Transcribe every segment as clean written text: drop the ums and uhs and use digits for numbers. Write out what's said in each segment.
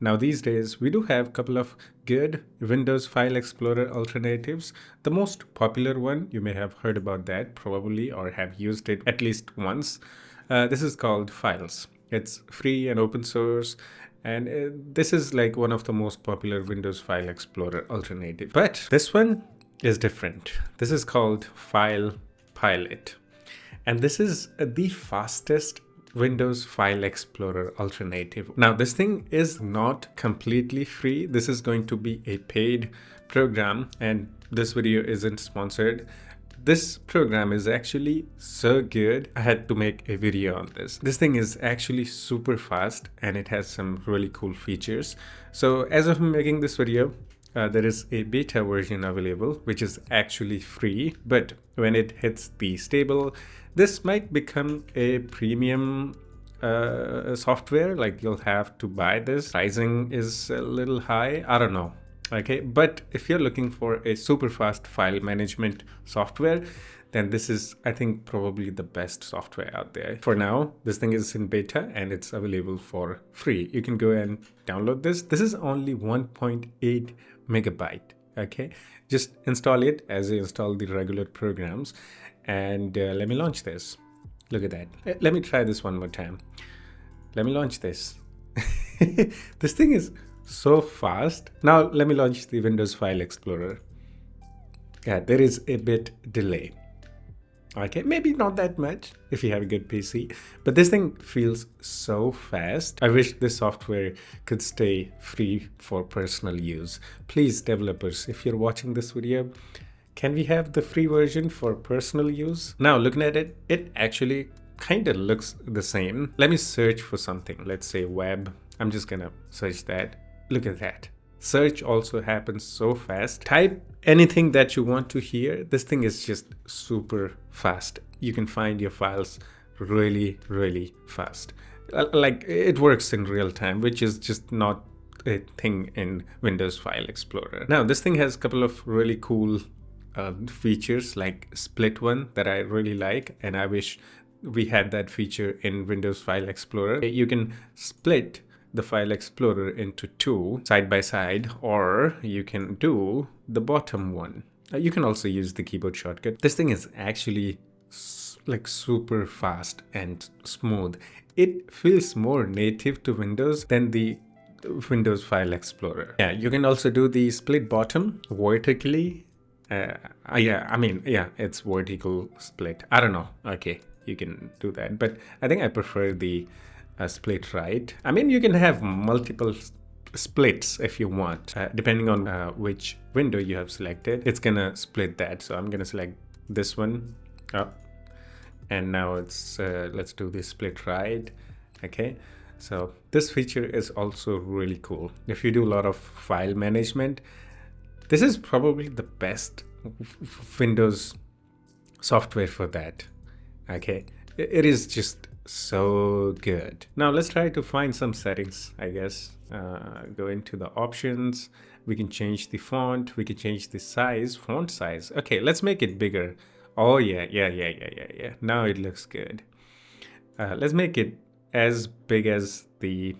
Now these days, we do have a couple of good Windows File Explorer alternatives. The most popular one, you may have heard about that probably or have used it at least once. This is called Files. It's free and open source, and this is like one of the most popular Windows File Explorer alternative. But this one is different. This is called File Pilot. And this is the fastest Windows File Explorer alternative. Now, this thing is not completely free. This is going to be a paid program, and this video isn't sponsored. This program is actually so good, I had to make a video on this. This thing is actually super fast and it has some really cool features. So as of making this video, there is a beta version available, which is actually free, but when it hits the stable, this might become a premium software. Like you'll have to buy this. Pricing is a little high. I don't know. Okay, but if you're looking for a super fast file management software, then this is, I think, probably the best software out there. For now, this thing is in beta and it's available for free. You can go and download this. This is only 1.8 megabyte. Okay, just install it as you install the regular programs. And let me launch this. Look at that. Let me try this one more time. Let me launch this. This thing is so fast. Now let me launch the Windows File Explorer. Yeah, there is a bit delay. Okay, maybe not that much if you have a good PC, but this thing feels so fast. I wish this software could stay free for personal use. Please, developers, if you're watching this video, can we have the free version for personal use? Now, looking at it, it actually kind of looks the same. Let me search for something. Let's say web. I'm just gonna search that. Look at that. Search also happens so fast. Type anything that you want to hear. This thing is just super fast. You can find your files really, really fast. Like it works in real time, which is just not a thing in Windows File Explorer. Now, this thing has a couple of really cool features like split one that I really like, and I wish we had that feature in Windows File Explorer. You can split the File Explorer into two side by side, or you can do the bottom one. You can also use the keyboard shortcut. This thing is actually like super fast and smooth. It feels more native to Windows than the Windows File Explorer. Yeah, you can also do the split bottom vertically. Yeah, it's vertical split. I don't know. Okay, you can do that, but I think I prefer the split right. I mean, you can have multiple splits if you want, depending on which window you have selected. It's gonna split that. So I'm gonna select this one. Oh, and now it's let's do the split right. Okay, so this feature is also really cool. If you do a lot of file management, this is probably the best Windows software for that. Okay, it is just so good. Now let's try to find some settings, I guess. Go into the options. We can change the font. We can change the size, font size. Okay, let's make it bigger. Oh yeah. Now it looks good. Let's make it as big as the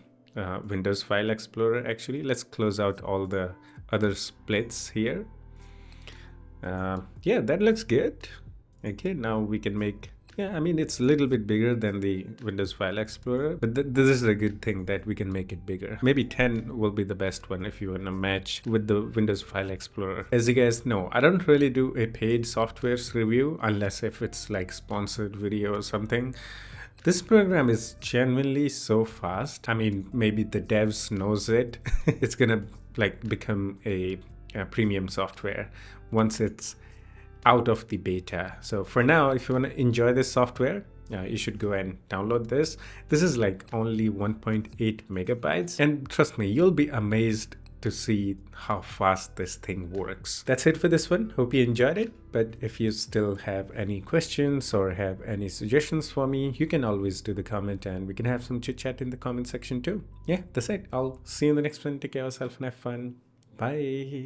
Windows File Explorer. Actually, let's close out all the other splits here. Yeah, that looks good. Okay, now we can make, yeah, I mean, it's a little bit bigger than the Windows File Explorer, but this is a good thing that we can make it bigger. Maybe 10 will be the best one if you want to match with the Windows File Explorer. As you guys know, I don't really do a paid softwares review unless if it's like sponsored video or something. This program is genuinely so fast. I mean, maybe the devs knows it. It's gonna like become a premium software once it's out of the beta. So for now, if you want to enjoy this software, you should go and download this. This is like only 1.8 megabytes, and trust me, you'll be amazed to see how fast this thing works. That's it for this one. Hope you enjoyed it. But if you still have any questions or have any suggestions for me, you can always do the comment and we can have some chit chat in the comment section too. Yeah, that's it. I'll see you in the next one. Take care of yourself and have fun. Bye.